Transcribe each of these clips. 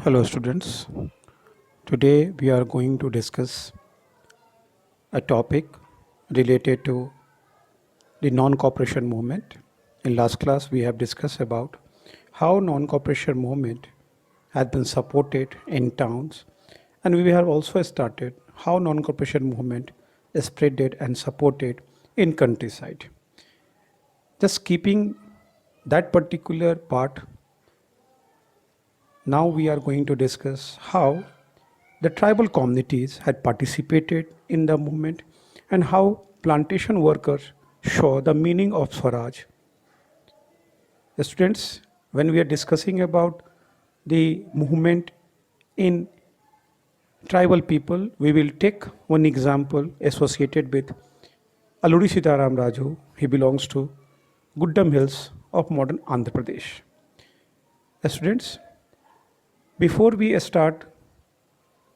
Hello students, today we are going to discuss a topic related to the non-cooperation movement. In last class we have discussed about how non-cooperation movement has been supported in towns, and we have also started how non-cooperation movement is spreaded and supported in countryside. Just keeping that particular part, now we are going to discuss how the tribal communities had participated in the movement and how plantation workers show the meaning of Swaraj. Students, when we are discussing about the movement in tribal people, we will take one example associated with Alluri Sitaram Raju. He belongs to Guddam Hills of modern Andhra Pradesh. Students, before we start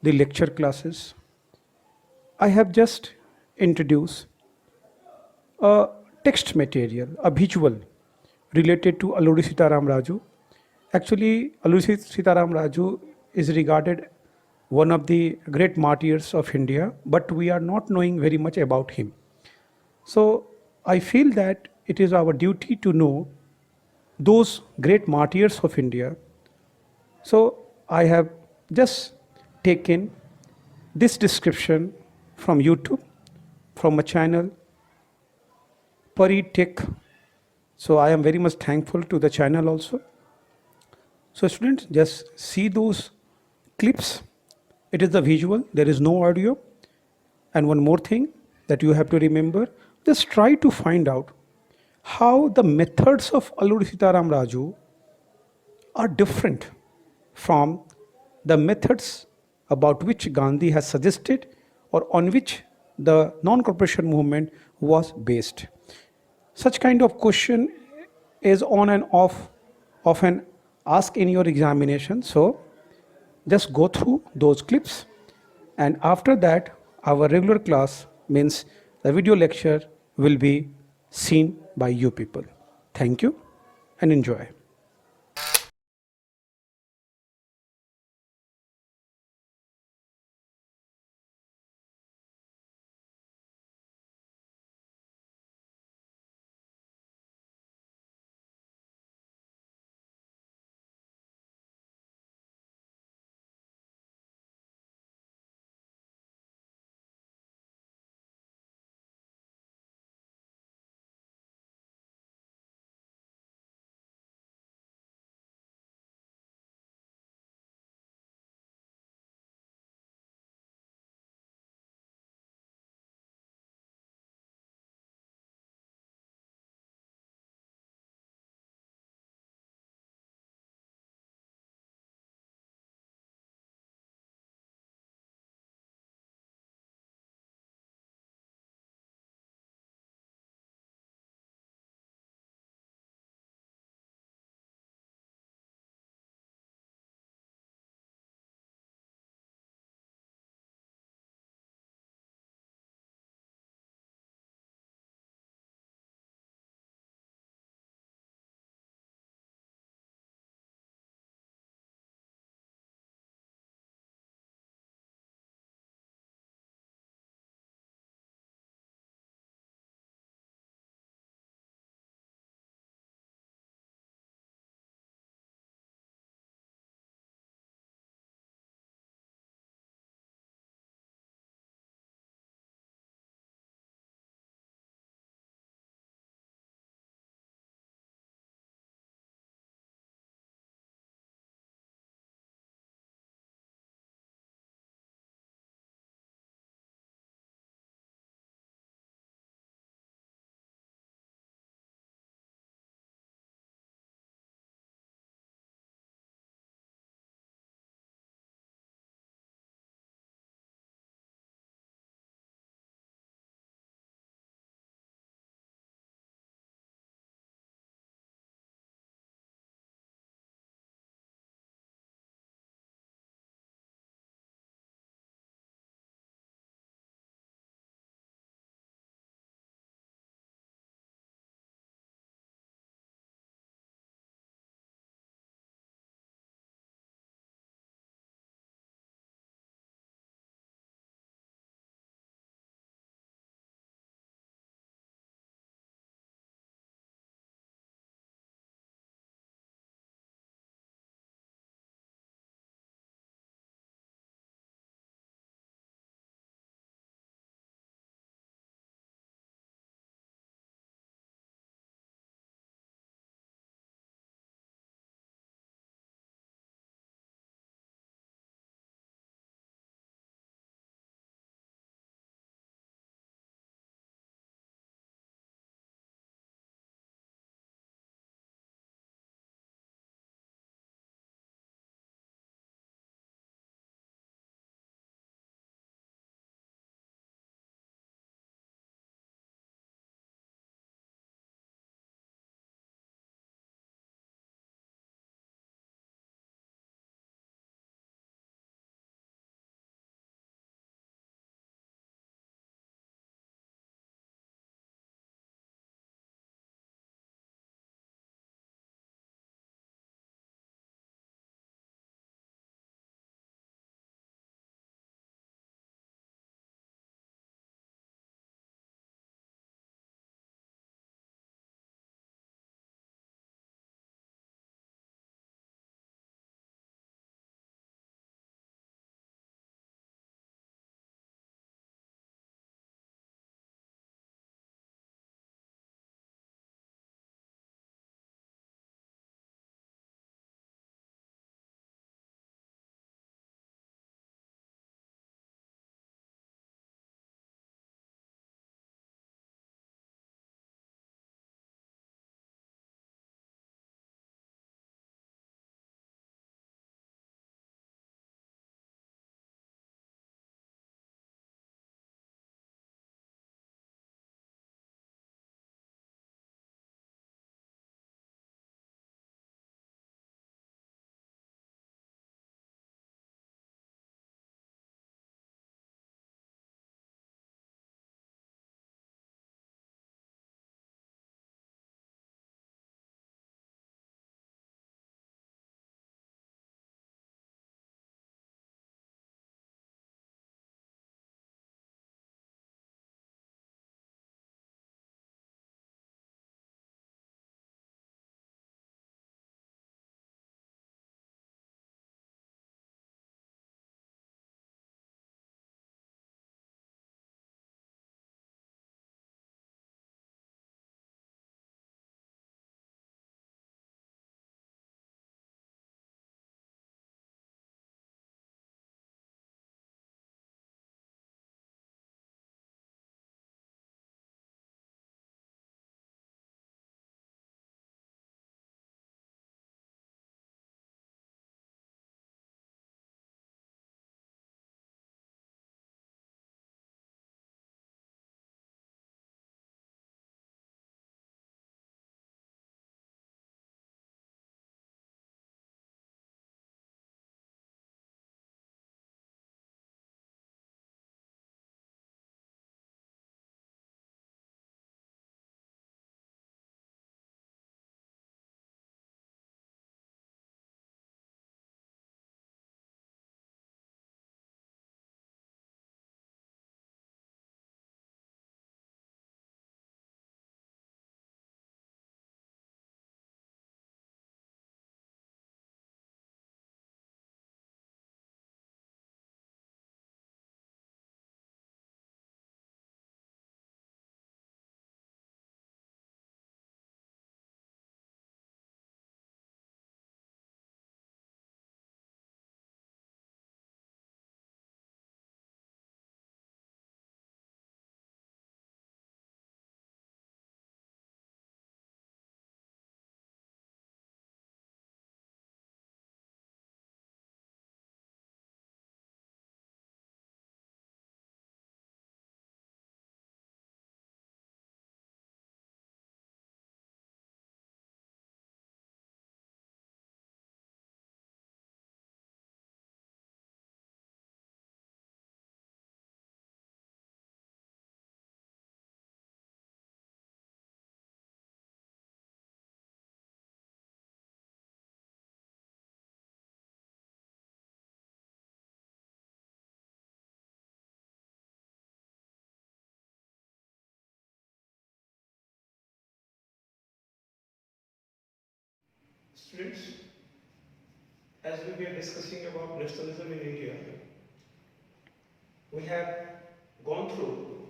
the lecture classes, I have just introduced a text material, a visual related to Alluri Sitaram Raju. Actually, Alluri Sitaram Raju is regarded one of the great martyrs of India, but we are not knowing very much about him. So I feel that it is our duty to know those great martyrs of India. So I have just taken this description from YouTube, from a channel Pari Tech. So I am very much thankful to the channel also. So students, just see those clips. It is the visual, there is no audio. And one more thing that you have to remember, just try to find out how the methods of Alluri Sitaram Raju are different from the methods about which Gandhi has suggested or on which the non-cooperation movement was based. Such kind of question is on and off often asked in your examination. So just go through those clips, and after that our regular class means the video lecture will be seen by you people. Thank you and enjoy. Students, as we were discussing about nationalism in India, we have gone through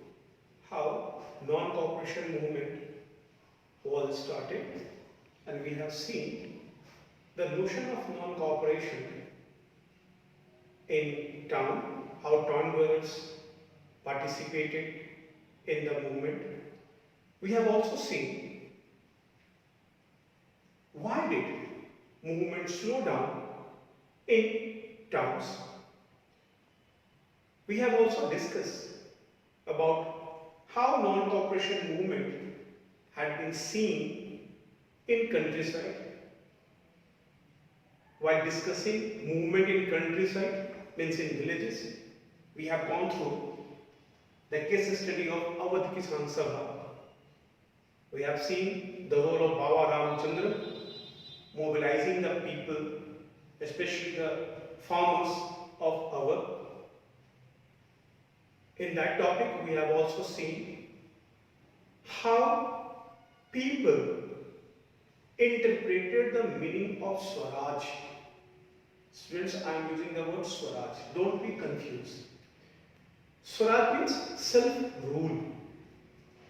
how non-cooperation movement was started, and we have seen the notion of non-cooperation in town, how town girls participated in the movement. We have also seen why did movement slow down in towns. We have also discussed about how non-cooperation movement had been seen in countryside. While discussing movement in countryside, means in villages, we have gone through the case study of Awadh Kisan Sabha. We have seen the role of Baba Ramchandra mobilizing the people, especially the farmers of Awadh. In that topic, we have also seen how people interpreted the meaning of Swaraj. Students, I am using the word Swaraj. Don't be confused. Swaraj means self-rule.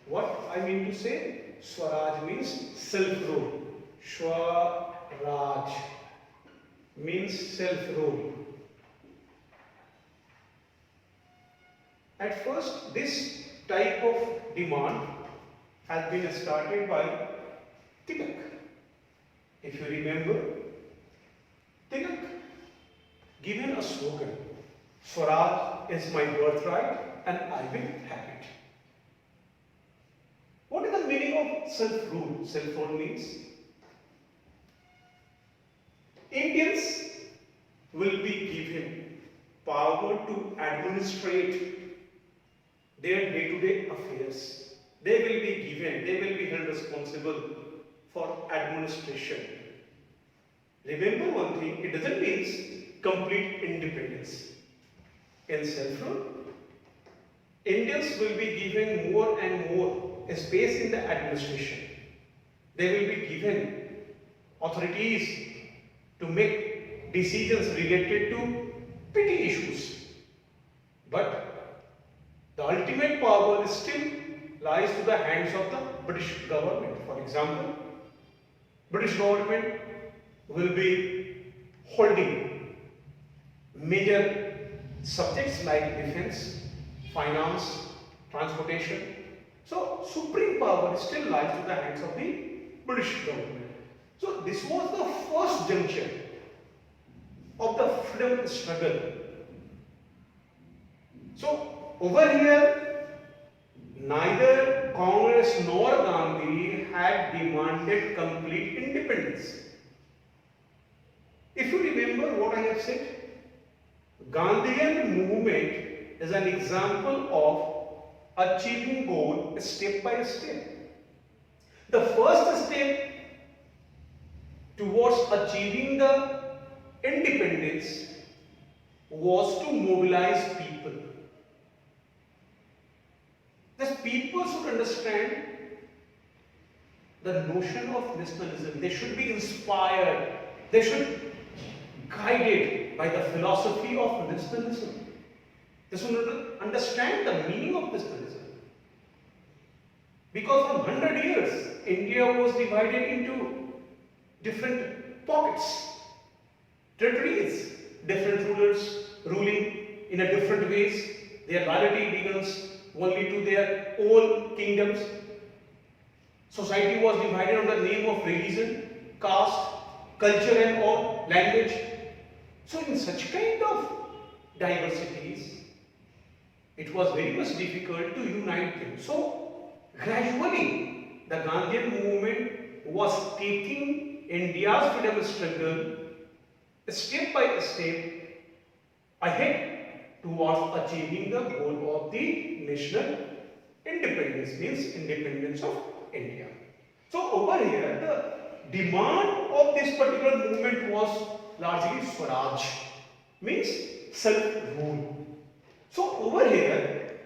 What I mean to say? Swaraj means self-rule. Swaraj means self-rule. At first, this type of demand has been started by Tilak. If you remember, Tilak given a slogan, Swaraj is my birthright and I will have it. What is the meaning of self-rule? Self-rule means Indians will be given power to administrate their day-to-day affairs. They will be held responsible for administration. Remember one thing, it doesn't mean complete independence. In self-rule, Indians will be given more and more space in the administration. They will be given authorities to make decisions related to petty issues. But the ultimate power still lies to the hands of the British government. For example, British government will be holding major subjects like defense, finance, transportation. So, supreme power still lies to the hands of the British government. So, this was the first juncture of the freedom struggle. So, over here, neither Congress nor Gandhi had demanded complete independence. If you remember what I have said, Gandhian movement is an example of achieving goal step by step. The first step towards achieving the independence was to mobilize people. The people should understand the notion of nationalism. They should be inspired. They should be guided by the philosophy of nationalism. They should understand the meaning of nationalism. Because for 100 years, India was divided into different pockets, territories, different rulers ruling in a different ways. Their loyalty begins only to their own kingdoms. Society was divided on the name of religion, caste, culture and all, language. So in such kind of diversities, it was very much difficult to unite them. So gradually, the Gandhian movement was taking India's freedom struggle step by step ahead towards achieving the goal of the national independence, means independence of India. So over here, the demand of this particular movement was largely Swaraj, means self-rule. So over here,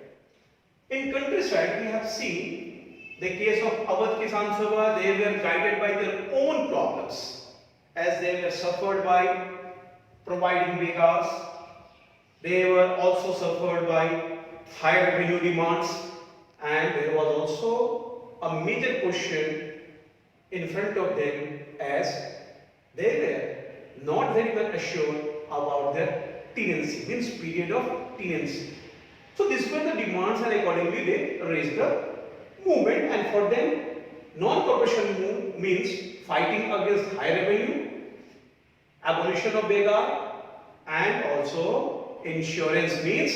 in countryside, we have seen the case of Awadh Kisan Sabha. They were guided by their own problems. as they were suffered by providing beggars. They were also suffered by high revenue demands, and there was also a major question in front of them as they were not very well assured about their tenancy, means period of tenancy. So these were the demands, and accordingly they raised the movement, and for them non-corporation move means fighting against high revenue, abolition of beggar, and also insurance means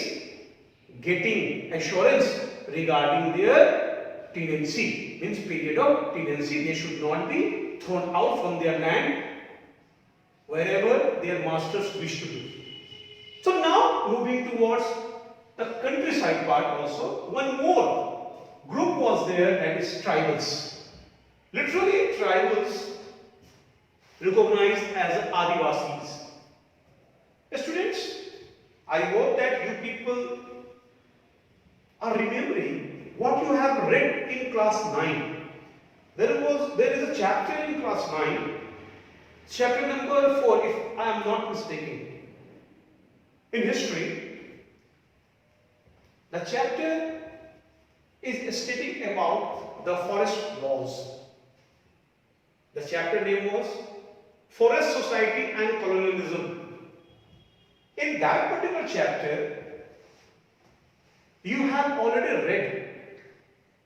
getting assurance regarding their tenancy, means period of tenancy. They should not be thrown out from their land wherever their masters wish to do. So now moving towards the countryside part also, one more group was there, that is tribals. Literally tribals recognized as Adivasis. Students, I hope that you people are remembering what you have read in class 9. There is a chapter in class 9, chapter number 4, if I am not mistaken. In history, the chapter is stating about the forest laws. The chapter name was Forest Society and Colonialism. In that particular chapter, you have already read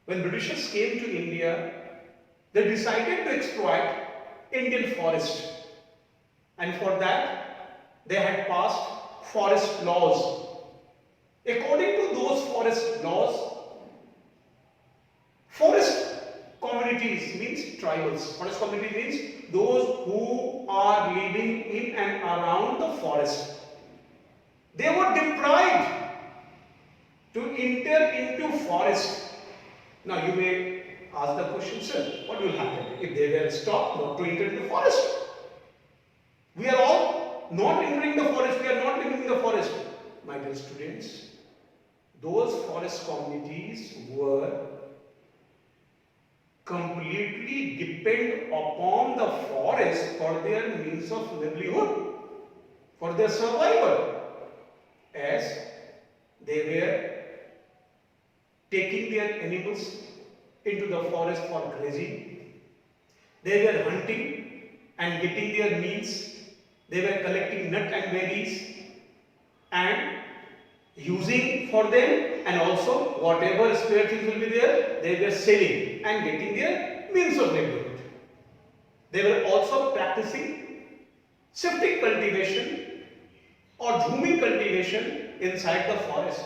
when Britishers came to India, they decided to exploit Indian forest, and for that they had passed forest laws. According to those forest laws, forest communities means tribals. Forest community means those who are living in and around the forest. They were deprived to enter into forest. Now you may ask the question, sir, what will happen if they were stopped not to enter into the forest? We are all not entering the forest, we are not living in the forest. My dear students, those forest communities were completely depend upon the forest for their means of livelihood, for their survival, as they were taking their animals into the forest for grazing. They were hunting and getting their meals. They were collecting nuts and berries and using for them, and also whatever spare things will be there, they were selling and getting their means of livelihood. They were also practicing septic cultivation or jhumi cultivation inside the forest.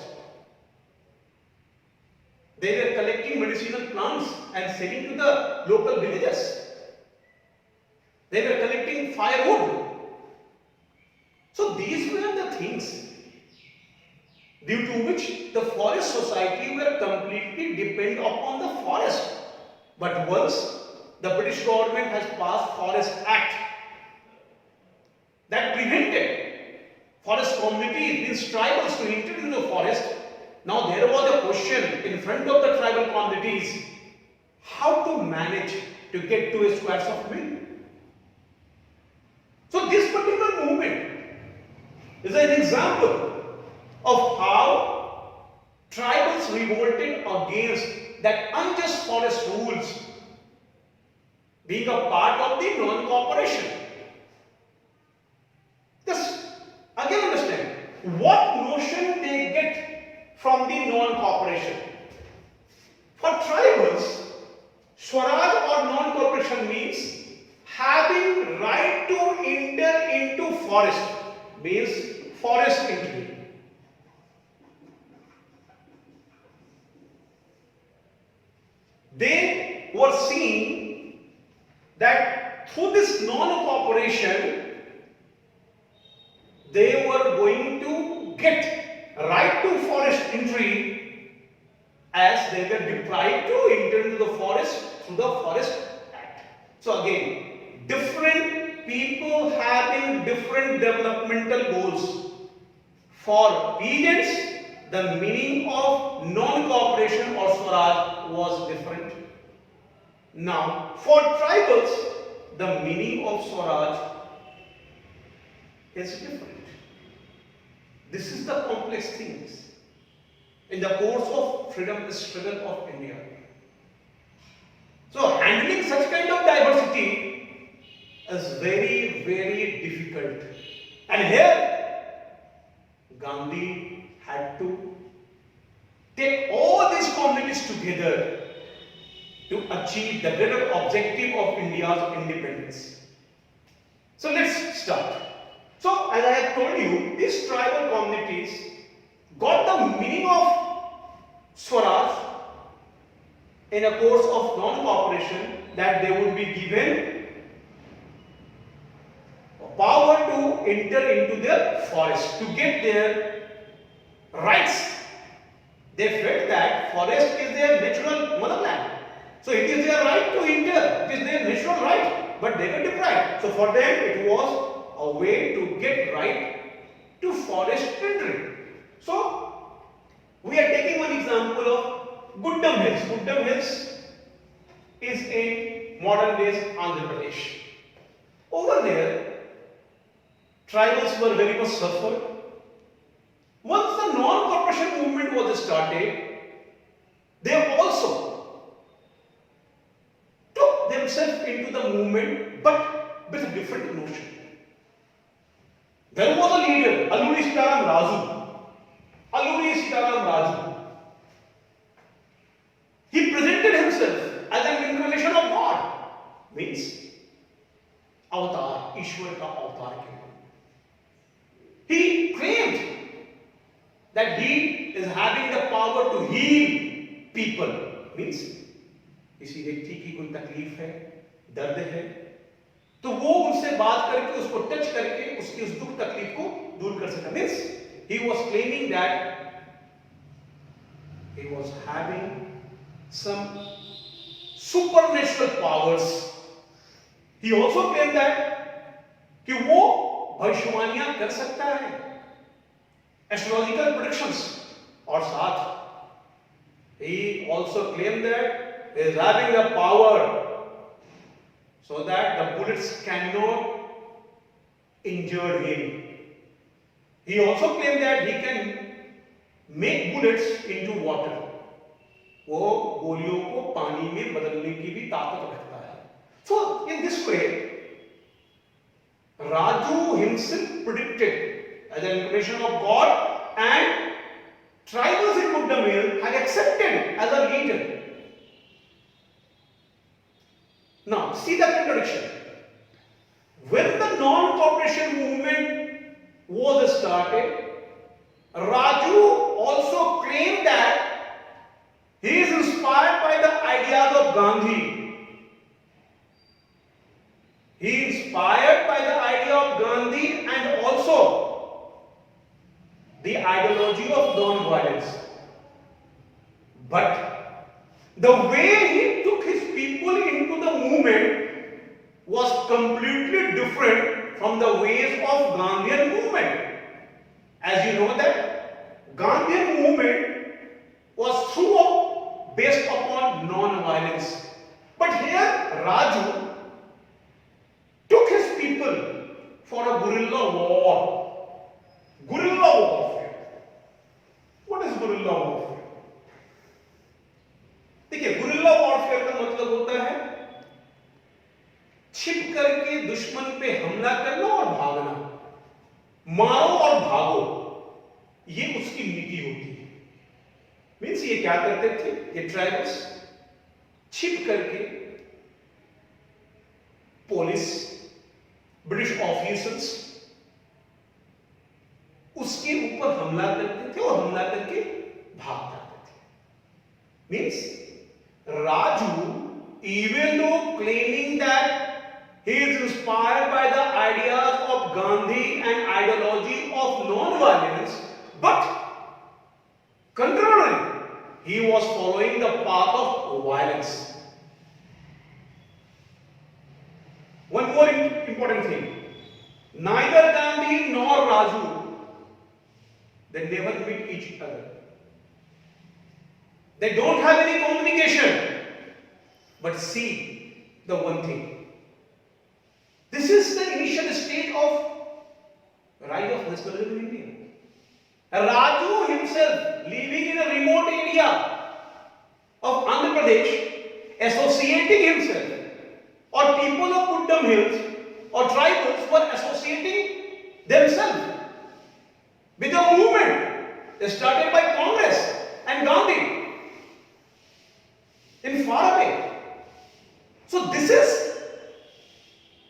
They were collecting medicinal plants and selling to the local villagers. They were collecting firewood. So these were the things due to which the forest society were completely dependent upon the forest. But once the British government has passed Forest Act that prevented forest communities, these tribals, to enter into the forest, now there was a question in front of the tribal communities, how to manage to get to a squares of mill. So this particular movement is an example of how tribals revolted against that unjust forest rules, being a part of the non-cooperation. Just again understand what notion they get from the non-cooperation. For tribals, Swaraj or non-cooperation means having right to enter into forest, means forest entry. They were seeing that through this non-cooperation, they were going to get right to forest entry, as they were deprived to enter into the forest through the Forest Act. So again, different people having different developmental goals. For Pagans, the meaning of non-cooperation or Swaraj was different. Now, for tribals, the meaning of Swaraj is different. This is the complex things in the course of freedom struggle of India. So handling such kind of diversity is very, very difficult. And here Gandhi had to take all these communities together to achieve the greater objective of India's independence. So let's start. So as I have told you, these tribal communities got the meaning of Swaraj in a course of non-cooperation, that they would be given power to enter into their forest to get their rights. They felt that forest is their natural motherland. So it is their right to enter, it is their natural right, but they were deprived. So for them it was a way to get right to forest entry. So we are taking one example of Guddam Hills. Guddam Hills is in modern days Andhra Pradesh. Over there, tribals were very much suffered. Once the non-cooperation movement was started, they also took themselves into the movement, but with a different notion. There was a leader, Alluri Sitaram Raju. Alluri Sitaram Raju. He presented himself as an incarnation of God. Means avatar, Ishwar ka avatar. He claimed that he is having the power to heal people. Means किसी व्यक्ति की कोई तकलीफ है, दर्द है, तो वो उनसे बात करके, उसको टच करके उसकी उस दुख तकलीफ को दूर कर सकता. Means he was claiming that he was having some supernatural powers. He also claimed that कि वो भविष्यवाणियां कर सकता है, एस्ट्रोलॉजिकल प्रेडिक्शंस, और साथ he also claimed that he is having the power so that the bullets cannot injure him. He also claimed that he can make bullets into water. वो गोलियों को पानी में बदलने की भी ताकत रखता है. So in this way, Raju himself predicted as an incarnation of God, and tribals in Guddam Hills had accepted as a leader. Now see the contradiction. When the non-cooperation movement was started, Raju also claimed that he is inspired by the ideas of Gandhi. He is inspired by the idea of Gandhi and also the ideology of non-violence. But the way he took his people into the movement was completely different from the ways of Gandhian movement. As you know that Gandhian movement was throughout based upon non-violence. But here Raju took his people for a guerrilla war. Guerrilla warfare. What is guerrilla warfare? देखिए, guerrilla warfare का मतलब होता है छिप करके दुश्मन पे हमला करना और भागना, मारो और भागो, ये उसकी नीति होती है. मीन्स ये क्या करते थे, ये ट्राइबल्स छिप करके पुलिस, ब्रिटिश ऑफिसर्स उसके ऊपर हमला करते थे और हमला करके भाग जाते थे. Means Raju, even though claiming that he is inspired by the ideas of Gandhi and ideology of non-violence, but contrarily, he was following the path of violence. One more important thing, neither Gandhi nor Raju, they never meet each other. They don't have any communication. But see the one thing. This is the initial stage of rise of nationalism in India. Raju himself, living in a remote area of Andhra Pradesh, associating himself, or people of Kuddam Hills or tribals were associating themselves with a movement started by Congress and Gandhi in far away. So this is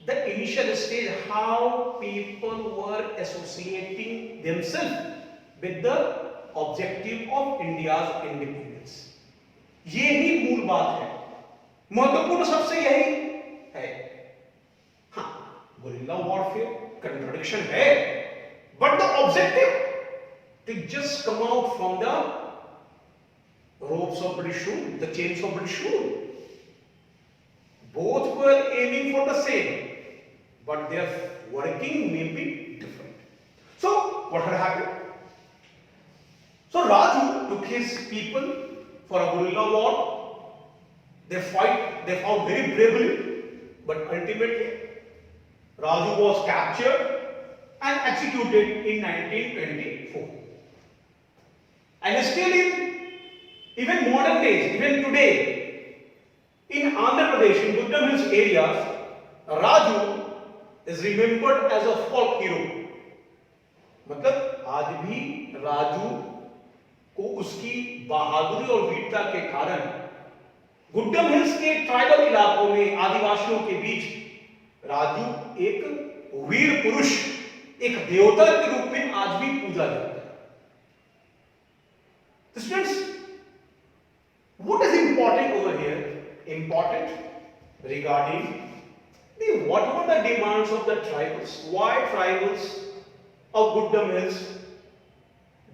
the initial stage how people were associating themselves with the objective of India's independence. ये ही मूल बात है, महत्वपूर्ण सबसे यही है. हाँ, guerrilla warfare contradiction है, but the objective to just come out from the ropes of British rule, the chains of British rule. Both were aiming for the same, but their working may be different. So what had happened? So Raju took his people for a guerrilla war. They fought very bravely, but ultimately Raju was captured and executed in 1924. And still in even modern days, even today, in Andhra Pradesh, in Kuddam Hills areas, Raju is remembered as a folk hero. मतलब आज भी राजू को उसकी बहादुरी और वीरता के कारण गुड्डम हिल्स के ट्राइबल इलाकों में आदिवासियों के बीच राजू एक वीर पुरुष, एक देवता के रूप में आज भी पूजा जाता है. Students, what is important over here? Important regarding what were the demands of the tribals? Why tribals of Kuddam Hills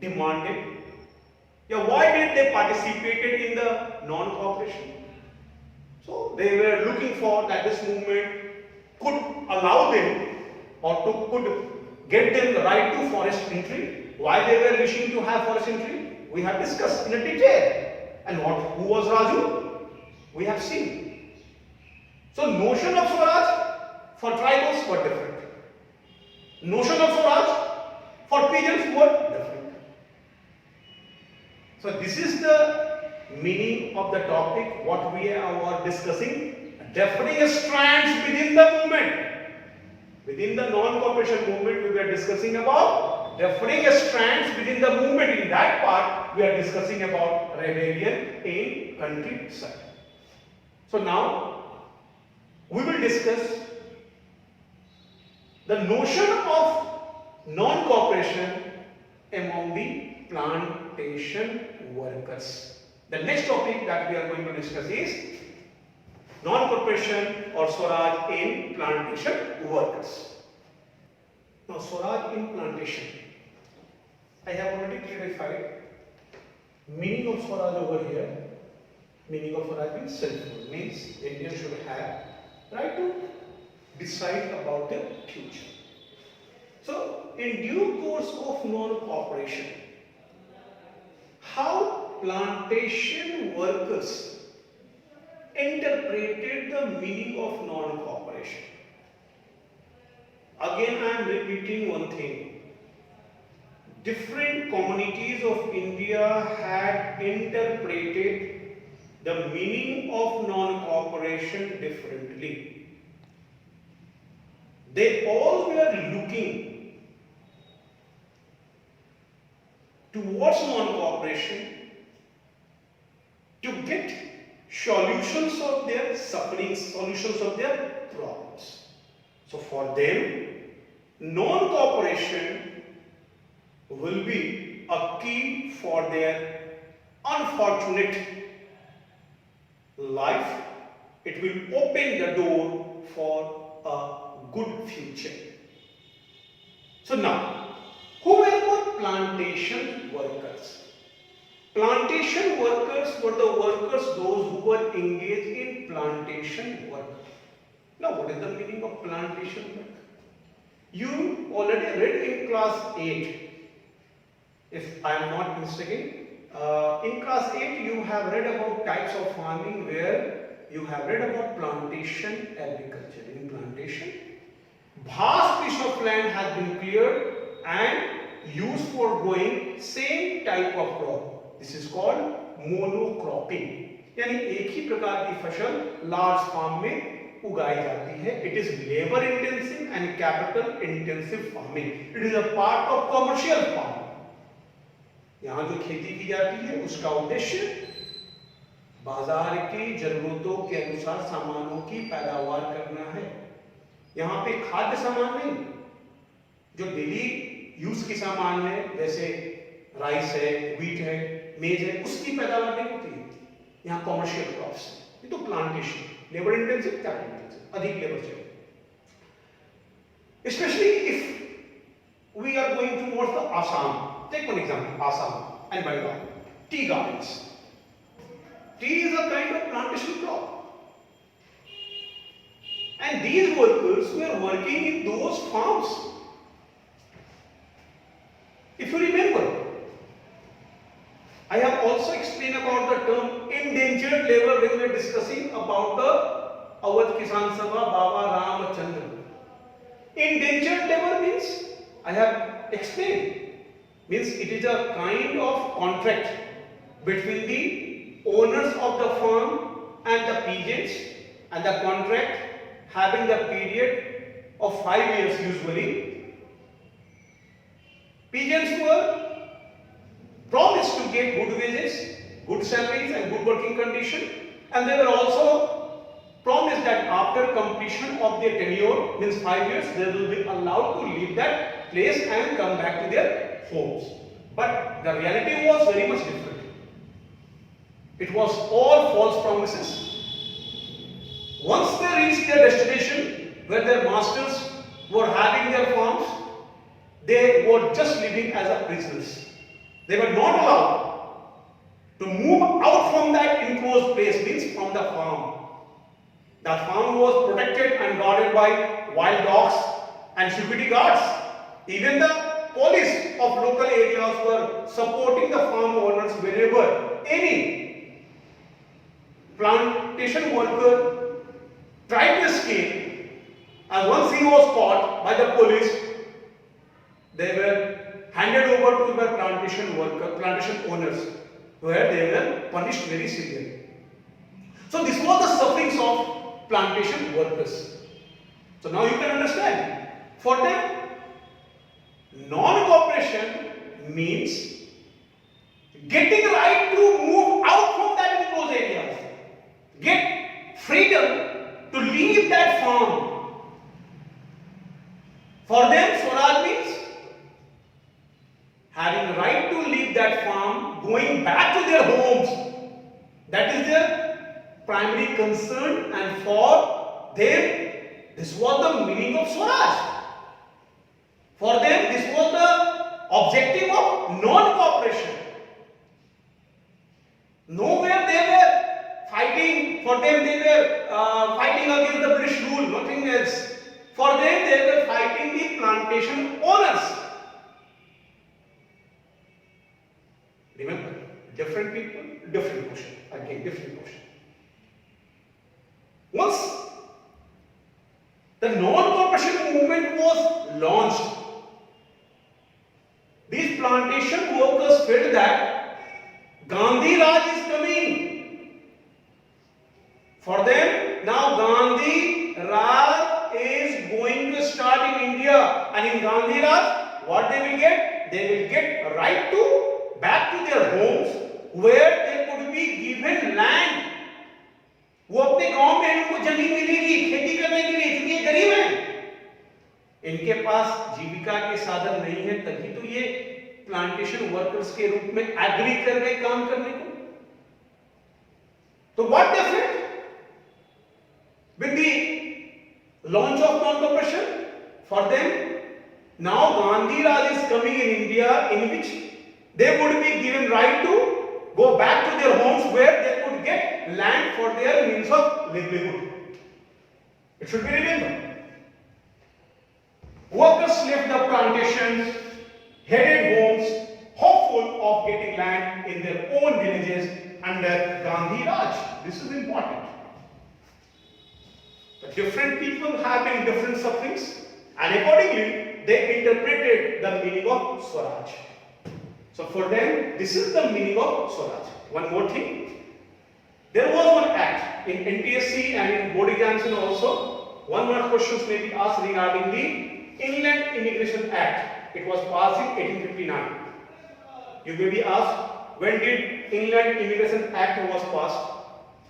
demanded? Why did they participated in the non-cooperation? So they were looking for that this movement could allow them or could get them the right to forest entry. Why they were wishing to have forest entry? We have discussed in a detail. And who was Raju? We have seen. So notion of Swaraj for tribals were different. Notion of Swaraj for pigeons were different. So this is the meaning of the topic what we are discussing. Differing strands within the movement. Within the non-cooperation movement we were discussing about differing strands within the movement. In that part we are discussing about rebellion in countryside. So now we will discuss the notion of non-cooperation among the plantation workers. The next topic that we are going to discuss is non-cooperation or Swaraj in plantation workers. Now Swaraj in plantation, I have already clarified meaning of Swaraj over here. Meaning of Swaraj means self-rule, means India should have right to decide about their future. So in due course of non-cooperation, how plantation workers interpreted the meaning of non-cooperation. Again I am repeating one thing. Different communities of India had interpreted the meaning of non-cooperation differently. They all were looking towards non-cooperation to get solutions of their sufferings, solutions of their problems. So for them, non-cooperation will be a key for their unfortunate life. It will open the door for a good future. So now, who were the plantation workers? Plantation workers were the workers, those who were engaged in plantation work. Now, what is the meaning of plantation work? You already read in class 8, if I am not mistaken. In class 8, you have read about types of farming where you have read about plantation agriculture. In plantation, vast piece of land has been cleared and used for growing same type of crop. This is called monocropping. यानी एक ही प्रकार की फसल large farm में उगाई जाती है. It is labor intensive and capital intensive farming. It is a part of commercial farming. यहाँ जो खेती की जाती है उसका उद्देश्य बाजार की जरूरतों के अनुसार सामानों की पैदावार करना है. यहाँ पे खाद्य सामान नहीं, जो डेली यूज की सामान है जैसे राइस है, व्हीट है, मेज है, उसकी पैदावार नहीं होती है. यहाँ कॉमर्शियल क्रॉप्स है. ये तो plantation, labour intensive, capital intensive, अधिक लेबर चाहिए. Specially if we are going towards the Assam. Take one example, Assam and Bengal. Tea gardens. Tea is a kind of plantation crop. And these workers were working in those farms. If you remember, I have also explained about the term endangered labor when we were discussing about the Awadh Kisan Sabha Baba Ramachandra. Endangered labor means, I have explained, means it is a kind of contract between the owners of the farm and the peasants, and the contract having the period of 5 years usually. Peasants were promised to get good wages, good salaries and good working condition, and they were also promised that after completion of their tenure, means 5 years, they will be allowed to leave that place and come back to their homes. But the reality was very much different. It was all false promises. Once they reached their destination, where their masters were having their farms, they were just living as a prisoners. They were not allowed to move out from that enclosed place, means from the farm. The farm was protected and guarded by wild dogs and security guards. Even the police of local areas were supporting the farm owners whenever any plantation worker tried to escape, and once he was caught by the police, they were handed over to the plantation owners, where they were punished very severely. So this was the sufferings of plantation workers. So now you can understand. For them, non-cooperation means getting right to move out from that enclosed areas. Get freedom to leave that farm. For them, Swaraj means having right to leave that farm, going back to their homes. That is their primary concern, and for them, this was the meaning of Swaraj. For them, this was the objective of non-cooperation. Nowhere they were fighting. For them, they were fighting against the British rule, nothing else. For them, they were fighting the plantation owners. Remember, different people, different question. Again, different question. Once the non-cooperation movement was launched, these plantation workers felt that Gandhi Raj is coming. For them, now Gandhi Raj is going to start in India, and in Gandhi Raj, what they will get? They will get right to back to their homes, where they could be given land. वो अपने गांव में इनको जमीन मिलेगी खेती करने के लिए, क्योंकि ये गरीब हैं, इनके पास जीविका के साधन नहीं है, तभी तो ये प्लांटेशन वर्कर्स के रूप में एग्री कर गए काम करने को. तो what they felt with the launch of non-cooperation? For them, now Gandhi Raj is coming in India, in which they would be given right to go back to their homes, where they could get land for their means of livelihood. It should be remembered. Workers left the plantations, headed homes, hopeful of getting land in their own villages under Gandhi Raj. This is important. The different people having different sufferings, and accordingly, they interpreted the meaning of Swaraj. So for them, this is the meaning of Swaraj. One more thing, there was one act in NTSC and in board examination also. One more questions may be asked regarding the Inland Immigration Act. It was passed in 1859. You may be asked, when did Inland Immigration Act was passed?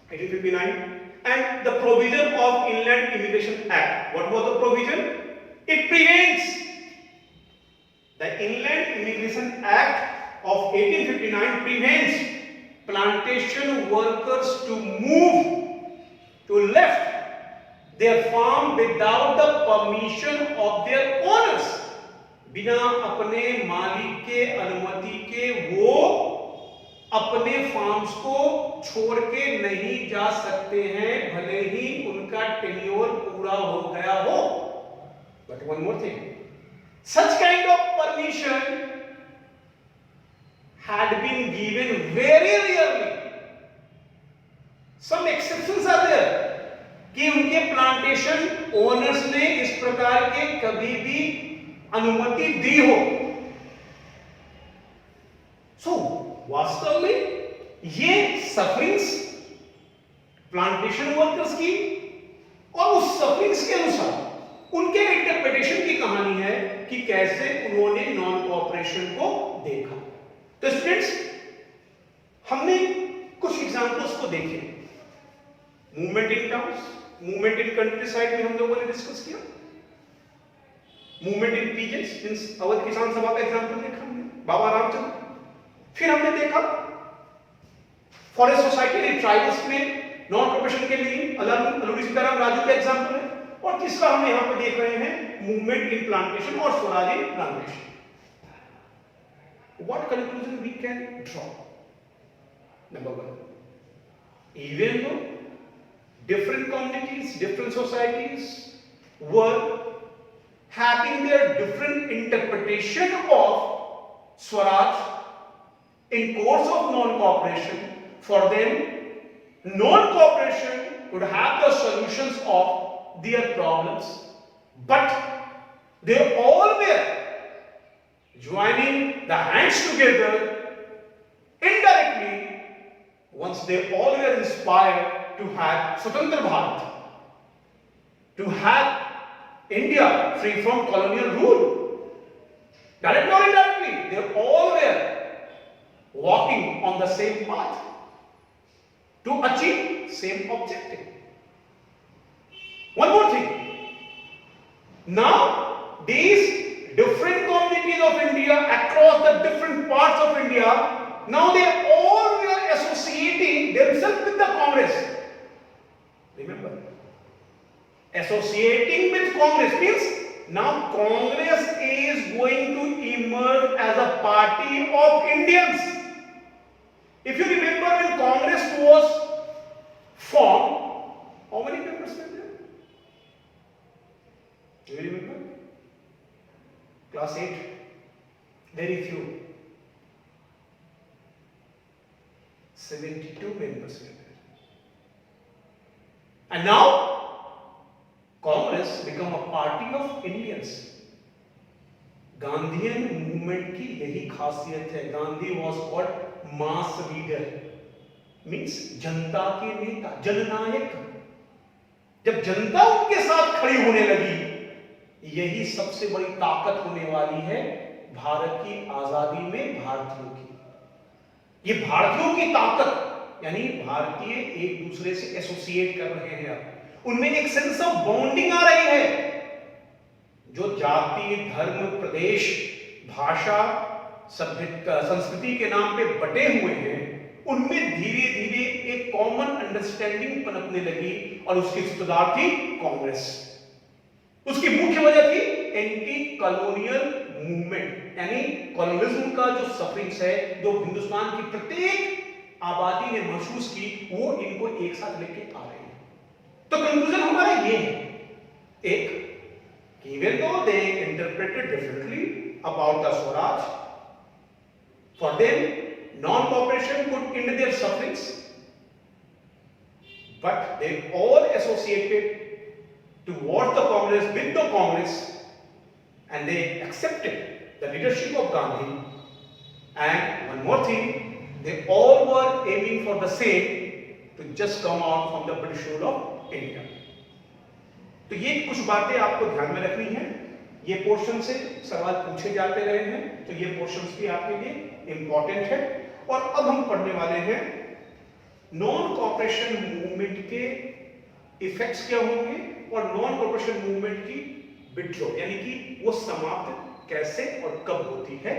1859. And the provision of Inland Immigration Act. What was the provision? It prevents. The Inland Immigration Act of 1859 prevents plantation workers to move to left their farm without the permission of their owners. बिना अपने मालिक के अनुमति के वो अपने farms को छोड़ के नहीं जा सकते हैं, भले ही उनका टेन्योर पूरा हो गया हो. But one more thing, such kind of permission had been given very rarely. Some exceptions are there कि उनके प्लांटेशन ओनर्स ने इस प्रकार के कभी भी अनुमति दी हो. सो वास्तव में ये सफरिंग्स प्लांटेशन वर्कर्स की और उस सफरिंग्स के अनुसार उनके इंटरप्रिटेशन की कहानी है कि कैसे उन्होंने नॉन कोऑपरेशन को देखा. तो स्टूडेंट्स, हमने कुछ एग्जांपल्स को देखे. Movement in towns, movement in country side में हम लोगों ने डिस्कस किया. Movement in peasants means Awadh किसान सभा का एग्जांपल देखा हमने, बाबा रामचंद्र. फिर हमने देखा फॉरेस्ट सोसाइटी इन ट्राइबल्स में नॉन कोऑपरेशन के लिए अलूरी सीताराम राजू का एग्जांपल है. और तीसरा हम यहां पर देख रहे हैं मूवमेंट इन प्लांटेशन और स्वराज इन plantation. What conclusion we can draw? Number one, even though different communities, different societies were having their different interpretation of Swaraj in course of non-cooperation, for them, non-cooperation could have the solutions of their problems, but they all were joining the hands together indirectly once they all were inspired to have Swatantra Bharat, to have India free from colonial rule. Directly or indirectly, they all were walking on the same path to achieve same objective. One more thing. Now, these different communities of India across the different parts of India, now they all were associating themselves with the Congress. Remember, associating with Congress means now Congress is going to emerge as a party of Indians. If you remember, when Congress was formed, how many members were there? Do you remember? Class 8, very few. 72 members were there. And now, Congress become a party of Indians. Gandhian movement की यही खासियत है. Gandhi was called mass leader, means जनता के नेता, जननायक. जब जनता उनके साथ खड़ी होने लगी, यही सबसे बड़ी ताकत होने वाली है भारत की आजादी में भारतीयों की. ये भारतीयों की ताकत, यानी भारतीय एक दूसरे से एसोसिएट कर रहे हैं. अब उनमें एक सेंस ऑफ बॉन्डिंग आ रही है. जो जाति, धर्म, प्रदेश, भाषा, सभ्यता, संस्कृति के नाम पे बटे हुए हैं, उनमें धीरे धीरे एक कॉमन अंडरस्टैंडिंग पनपने लगी. और उसकी सूत्रधार थी कांग्रेस. उसकी मुख्य वजह थी एंटी कॉलोनियल मूवमेंट, यानी कॉलोनिज्म का जो सफरिंग्स है, जो हिंदुस्तान की प्रत्येक आबादी ने महसूस की, वो इनको एक साथ लेके आ रहे हैं. तो कंक्लूजन हमारा ये है, एक, even though they interpreted differently about the Swaraj, for them non-cooperation could end their sufferings, but they all associated towards the Congress, with the Congress, and they accepted the leadership of Gandhi. And one more thing, they all were aiming for the same, to just come out from the British rule of India. तो ये कुछ बातें आपको ध्यान में रखनी है। ये पोर्शन से सवाल पूछे जाते रहे हैं, तो ये पोर्शंस भी आपके लिए इंपॉर्टेंट है। और अब हम पढ़ने वाले हैं नॉन कॉपरेशन मूवमेंट के इफेक्ट्स क्या होंगे और नॉन कॉपरेशन मूवमेंट की विड्रॉ यानी कि वो समाप्त कैसे और कब होती है